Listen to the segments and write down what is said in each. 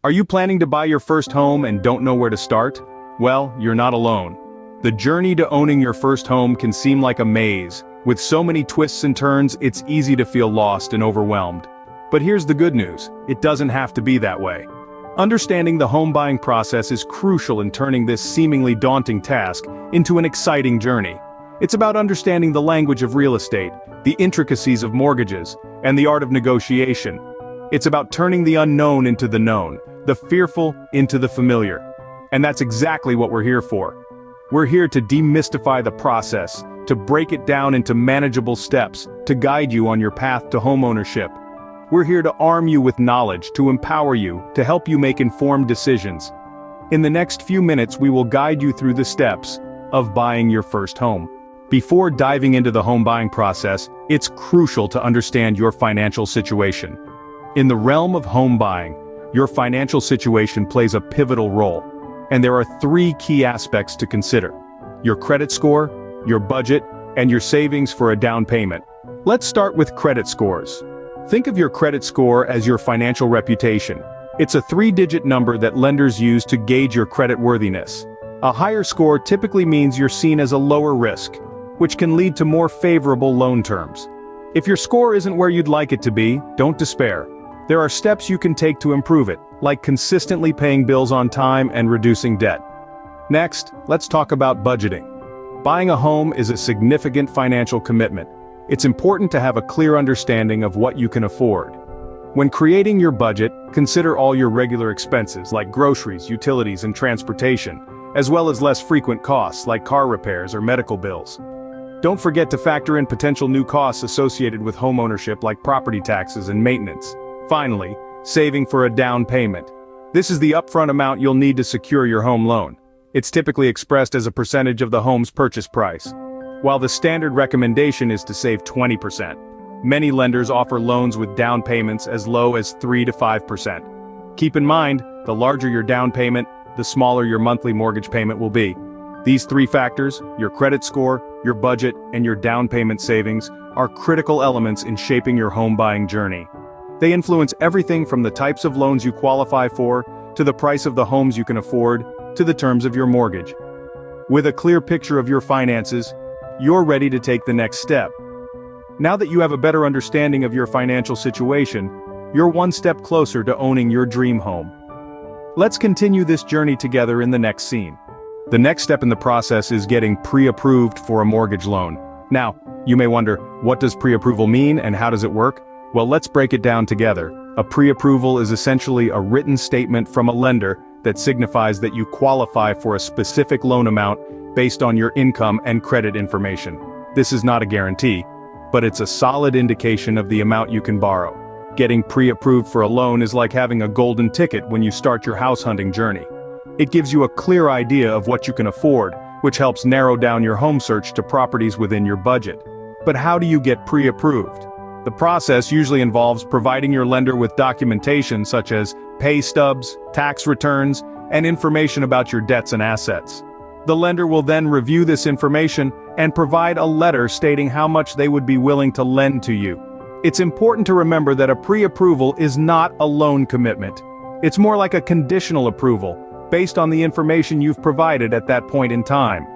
Are you planning to buy your first home and don't know where to start? Well, you're not alone. The journey to owning your first home can seem like a maze. With so many twists and turns, it's easy to feel lost and overwhelmed. But here's the good news, it doesn't have to be that way. Understanding the home buying process is crucial in turning this seemingly daunting task into an exciting journey. It's about understanding the language of real estate, the intricacies of mortgages, and the art of negotiation. It's about turning the unknown into the known, the fearful into the familiar. And that's exactly what we're here for. We're here to demystify the process, to break it down into manageable steps, to guide you on your path to homeownership. We're here to arm you with knowledge, to empower you, to help you make informed decisions. In the next few minutes, we will guide you through the steps of buying your first home. Before diving into the home buying process, it's crucial to understand your financial situation. In the realm of home buying, your financial situation plays a pivotal role, and there are three key aspects to consider: your credit score, your budget, and your savings for a down payment. Let's start with credit scores. Think of your credit score as your financial reputation. It's a three-digit number that lenders use to gauge your credit worthiness. A higher score typically means you're seen as a lower risk, which can lead to more favorable loan terms. If your score isn't where you'd like it to be, don't despair. There are steps you can take to improve it, like consistently paying bills on time and reducing debt. Next, let's talk about budgeting. Buying a home is a significant financial commitment. It's important to have a clear understanding of what you can afford. When creating your budget, consider all your regular expenses like groceries, utilities, and transportation, as well as less frequent costs like car repairs or medical bills. Don't forget to factor in potential new costs associated with homeownership like property taxes and maintenance. Finally, saving for a down payment. This is the upfront amount you'll need to secure your home loan. It's typically expressed as a percentage of the home's purchase price. While the standard recommendation is to save 20%, many lenders offer loans with down payments as low as 3 to 5%. Keep in mind, the larger your down payment, the smaller your monthly mortgage payment will be. These three factors, your credit score, your budget, and your down payment savings, are critical elements in shaping your home buying journey. They influence everything from the types of loans you qualify for, to the price of the homes you can afford, to the terms of your mortgage. With a clear picture of your finances, you're ready to take the next step. Now that you have a better understanding of your financial situation, you're one step closer to owning your dream home. Let's continue this journey together in the next scene. The next step in the process is getting pre-approved for a mortgage loan. Now, you may wonder, what does pre-approval mean and how does it work? Well, let's break it down together. A pre-approval is essentially a written statement from a lender that signifies that you qualify for a specific loan amount based on your income and credit information. This is not a guarantee, but it's a solid indication of the amount you can borrow. Getting pre-approved for a loan is like having a golden ticket when you start your house hunting journey. It gives you a clear idea of what you can afford, which helps narrow down your home search to properties within your budget. But how do you get pre-approved? The process usually involves providing your lender with documentation such as pay stubs, tax returns, and information about your debts and assets. The lender will then review this information and provide a letter stating how much they would be willing to lend to you. It's important to remember that a pre-approval is not a loan commitment. It's more like a conditional approval, based on the information you've provided at that point in time.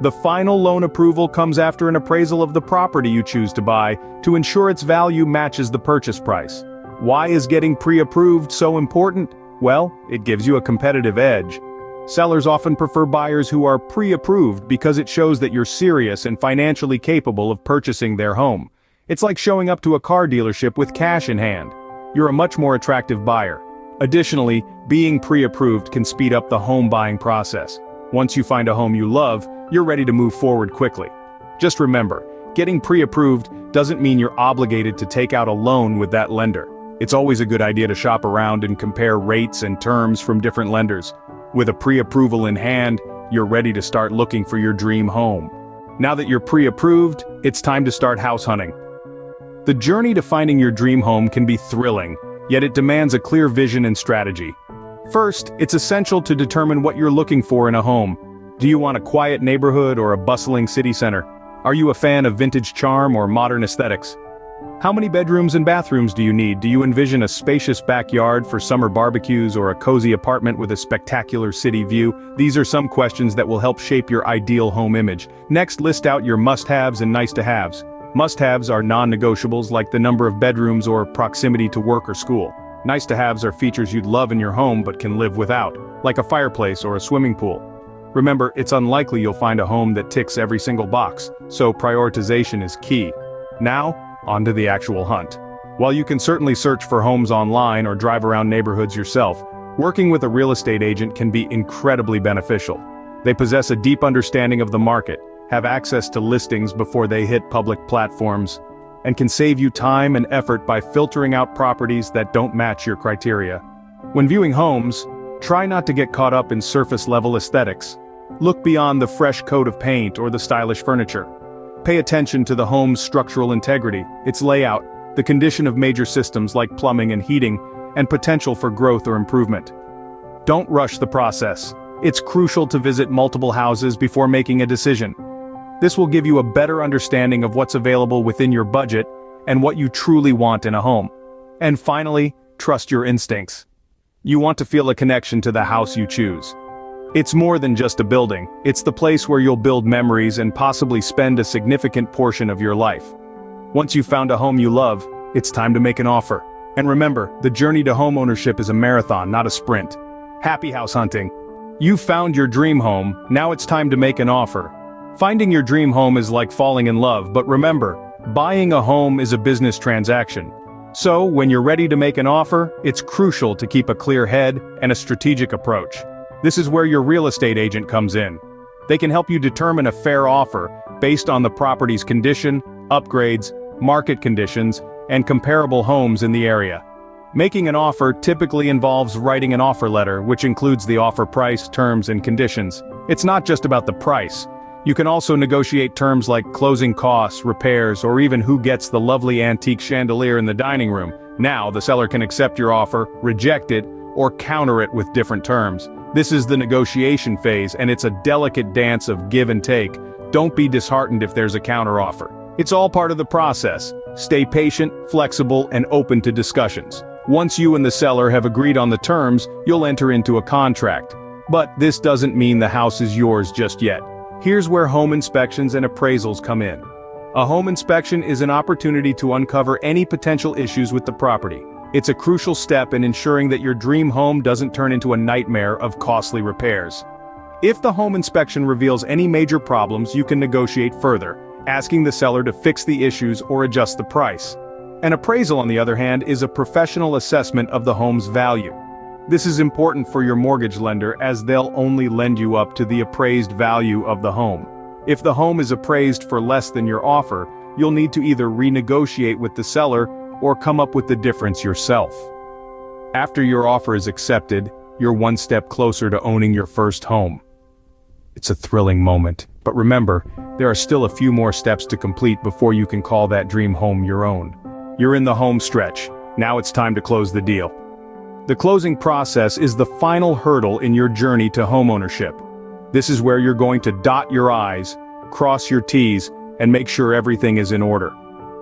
The final loan approval comes after an appraisal of the property you choose to buy to ensure its value matches the purchase price. Why is getting pre-approved so important? Well, it gives you a competitive edge. Sellers often prefer buyers who are pre-approved because it shows that you're serious and financially capable of purchasing their home. It's like showing up to a car dealership with cash in hand. You're a much more attractive buyer. Additionally, being pre-approved can speed up the home buying process. Once you find a home you love, you're ready to move forward quickly. Just remember, getting pre-approved doesn't mean you're obligated to take out a loan with that lender. It's always a good idea to shop around and compare rates and terms from different lenders. With a pre-approval in hand, you're ready to start looking for your dream home. Now that you're pre-approved, it's time to start house hunting. The journey to finding your dream home can be thrilling, yet it demands a clear vision and strategy. First, it's essential to determine what you're looking for in a home. Do you want a quiet neighborhood or a bustling city center? Are you a fan of vintage charm or modern aesthetics? How many bedrooms and bathrooms do you need? Do you envision a spacious backyard for summer barbecues or a cozy apartment with a spectacular city view? These are some questions that will help shape your ideal home image. Next, list out your must-haves and nice-to-haves. Must-haves are non-negotiables like the number of bedrooms or proximity to work or school. Nice-to-haves are features you'd love in your home but can live without, like a fireplace or a swimming pool. Remember, it's unlikely you'll find a home that ticks every single box, so prioritization is key. Now, on to the actual hunt. While you can certainly search for homes online or drive around neighborhoods yourself, working with a real estate agent can be incredibly beneficial. They possess a deep understanding of the market, have access to listings before they hit public platforms, and can save you time and effort by filtering out properties that don't match your criteria. When viewing homes, try not to get caught up in surface-level aesthetics. Look beyond the fresh coat of paint or the stylish furniture. Pay attention to the home's structural integrity, its layout, the condition of major systems like plumbing and heating, and potential for growth or improvement. Don't rush the process. It's crucial to visit multiple houses before making a decision. This will give you a better understanding of what's available within your budget and what you truly want in a home. And finally, trust your instincts. You want to feel a connection to the house you choose. It's more than just a building, it's the place where you'll build memories and possibly spend a significant portion of your life. Once you've found a home you love, it's time to make an offer. And remember, the journey to homeownership is a marathon, not a sprint. Happy house hunting! You've found your dream home, now it's time to make an offer. Finding your dream home is like falling in love, but remember, buying a home is a business transaction. So, when you're ready to make an offer, it's crucial to keep a clear head and a strategic approach. This is where your real estate agent comes in. They can help you determine a fair offer based on the property's condition, upgrades, market conditions, and comparable homes in the area. Making an offer typically involves writing an offer letter, which includes the offer price, terms, and conditions. It's not just about the price. You can also negotiate terms like closing costs, repairs, or even who gets the lovely antique chandelier in the dining room. Now, the seller can accept your offer, reject it, or counter it with different terms. This is the negotiation phase, and it's a delicate dance of give and take. Don't be disheartened if there's a counteroffer. It's all part of the process. Stay patient, flexible, and open to discussions. Once you and the seller have agreed on the terms, you'll enter into a contract. But this doesn't mean the house is yours just yet. Here's where home inspections and appraisals come in. A home inspection is an opportunity to uncover any potential issues with the property. It's a crucial step in ensuring that your dream home doesn't turn into a nightmare of costly repairs. If the home inspection reveals any major problems, you can negotiate further, asking the seller to fix the issues or adjust the price. An appraisal, on the other hand, is a professional assessment of the home's value. This is important for your mortgage lender as they'll only lend you up to the appraised value of the home. If the home is appraised for less than your offer, you'll need to either renegotiate with the seller or come up with the difference yourself. After your offer is accepted, you're one step closer to owning your first home. It's a thrilling moment, but remember, there are still a few more steps to complete before you can call that dream home your own. You're in the home stretch. Now it's time to close the deal. The closing process is the final hurdle in your journey to homeownership. This is where you're going to dot your I's, cross your T's, and make sure everything is in order.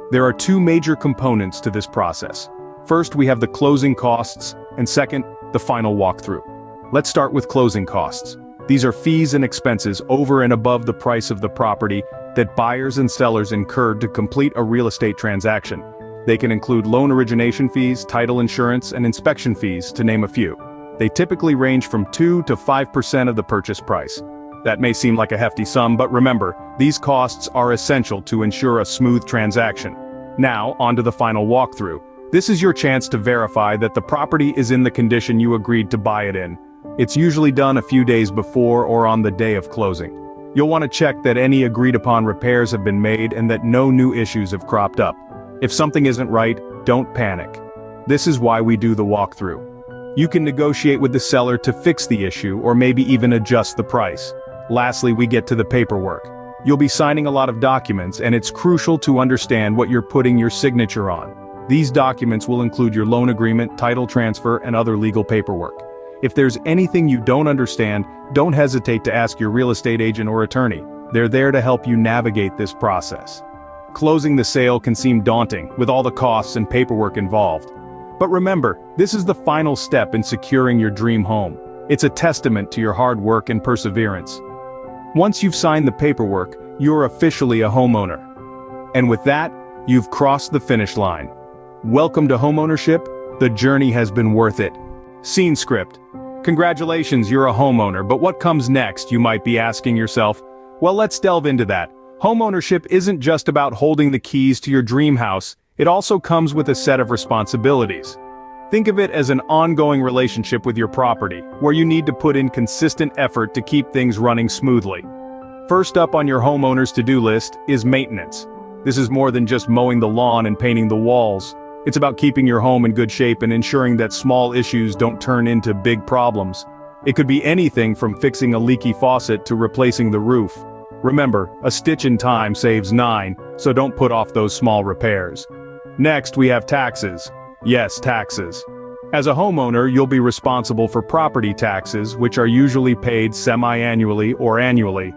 There are two major components to this process. First, we have the closing costs, and second, the final walkthrough. Let's start with closing costs. These are fees and expenses over and above the price of the property that buyers and sellers incur to complete a real estate transaction. They can include loan origination fees, title insurance, and inspection fees, to name a few. They typically range from 2 to 5% of the purchase price. That may seem like a hefty sum, but remember, these costs are essential to ensure a smooth transaction. Now, onto the final walkthrough. This is your chance to verify that the property is in the condition you agreed to buy it in. It's usually done a few days before or on the day of closing. You'll want to check that any agreed-upon repairs have been made and that no new issues have cropped up. If something isn't right, don't panic. This is why we do the walkthrough. You can negotiate with the seller to fix the issue or maybe even adjust the price. Lastly, we get to the paperwork. You'll be signing a lot of documents, and it's crucial to understand what you're putting your signature on. These documents will include your loan agreement, title transfer, and other legal paperwork. If there's anything you don't understand, don't hesitate to ask your real estate agent or attorney. They're there to help you navigate this process. closing the sale can seem daunting, with all the costs and paperwork involved. But remember, this is the final step in securing your dream home. It's a testament to your hard work and perseverance. Once you've signed the paperwork, you're officially a homeowner. And with that, you've crossed the finish line. Welcome to homeownership. The journey has been worth it. Scene script. Congratulations, you're a homeowner, but what comes next, you might be asking yourself? Well, let's delve into that. Homeownership isn't just about holding the keys to your dream house, it also comes with a set of responsibilities. Think of it as an ongoing relationship with your property, where you need to put in consistent effort to keep things running smoothly. First up on your homeowner's to-do list is maintenance. This is more than just mowing the lawn and painting the walls. It's about keeping your home in good shape and ensuring that small issues don't turn into big problems. It could be anything from fixing a leaky faucet to replacing the roof. Remember, a stitch in time saves 9, so don't put off those small repairs. Next, we have taxes. Yes, taxes. As a homeowner, you'll be responsible for property taxes, which are usually paid semi-annually or annually.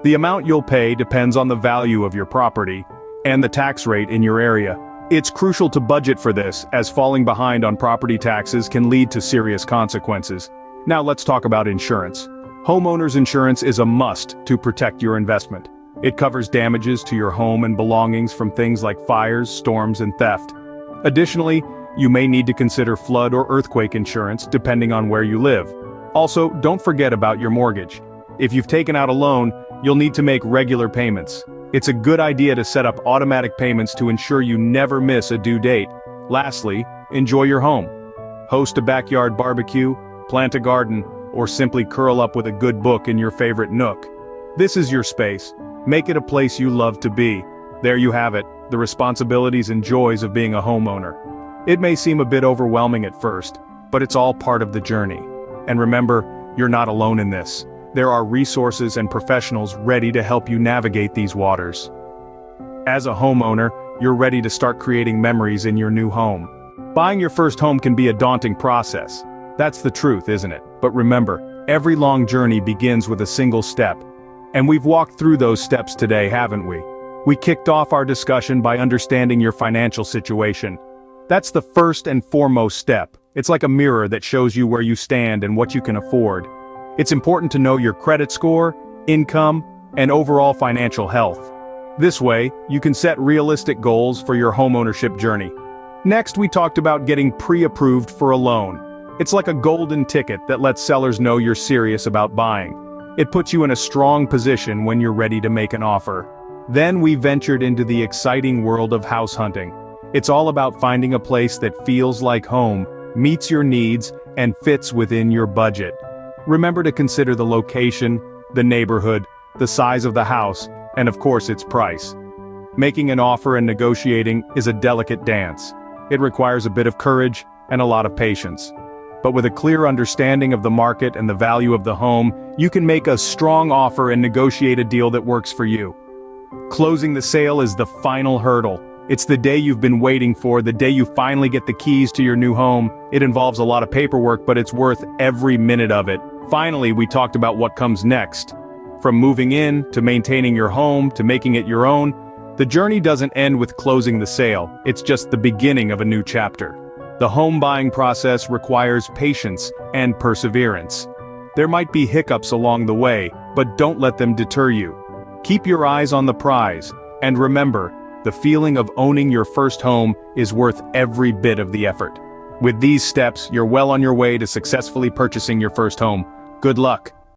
The amount you'll pay depends on the value of your property and the tax rate in your area. It's crucial to budget for this, as falling behind on property taxes can lead to serious consequences. Now let's talk about insurance. Homeowners insurance is a must to protect your investment. It covers damages to your home and belongings from things like fires, storms, and theft. Additionally, you may need to consider flood or earthquake insurance depending on where you live. Also, don't forget about your mortgage. If you've taken out a loan, you'll need to make regular payments. It's a good idea to set up automatic payments to ensure you never miss a due date. Lastly, enjoy your home. Host a backyard barbecue, plant a garden, or simply curl up with a good book in your favorite nook. This is your space. Make it a place you love to be. There you have it, the responsibilities and joys of being a homeowner. It may seem a bit overwhelming at first, but it's all part of the journey. And remember, you're not alone in this. There are resources and professionals ready to help you navigate these waters. As a homeowner, you're ready to start creating memories in your new home. Buying your first home can be a daunting process. That's the truth, isn't it? But remember, every long journey begins with a single step. And we've walked through those steps today, haven't we? We kicked off our discussion by understanding your financial situation. That's the first and foremost step. It's like a mirror that shows you where you stand and what you can afford. It's important to know your credit score, income, and overall financial health. This way, you can set realistic goals for your homeownership journey. Next, we talked about getting pre-approved for a loan. It's like a golden ticket that lets sellers know you're serious about buying. It puts you in a strong position when you're ready to make an offer. Then we ventured into the exciting world of house hunting. It's all about finding a place that feels like home, meets your needs, and fits within your budget. Remember to consider the location, the neighborhood, the size of the house, and of course its price. Making an offer and negotiating is a delicate dance. It requires a bit of courage and a lot of patience. But with a clear understanding of the market and the value of the home, you can make a strong offer and negotiate a deal that works for you. Closing the sale is the final hurdle. It's the day you've been waiting for, the day you finally get the keys to your new home. It involves a lot of paperwork, but it's worth every minute of it. Finally, we talked about what comes next. From moving in, to maintaining your home, to making it your own, the journey doesn't end with closing the sale. It's just the beginning of a new chapter. The home buying process requires patience and perseverance. There might be hiccups along the way, but don't let them deter you. Keep your eyes on the prize, and remember, the feeling of owning your first home is worth every bit of the effort. With these steps, you're well on your way to successfully purchasing your first home. Good luck.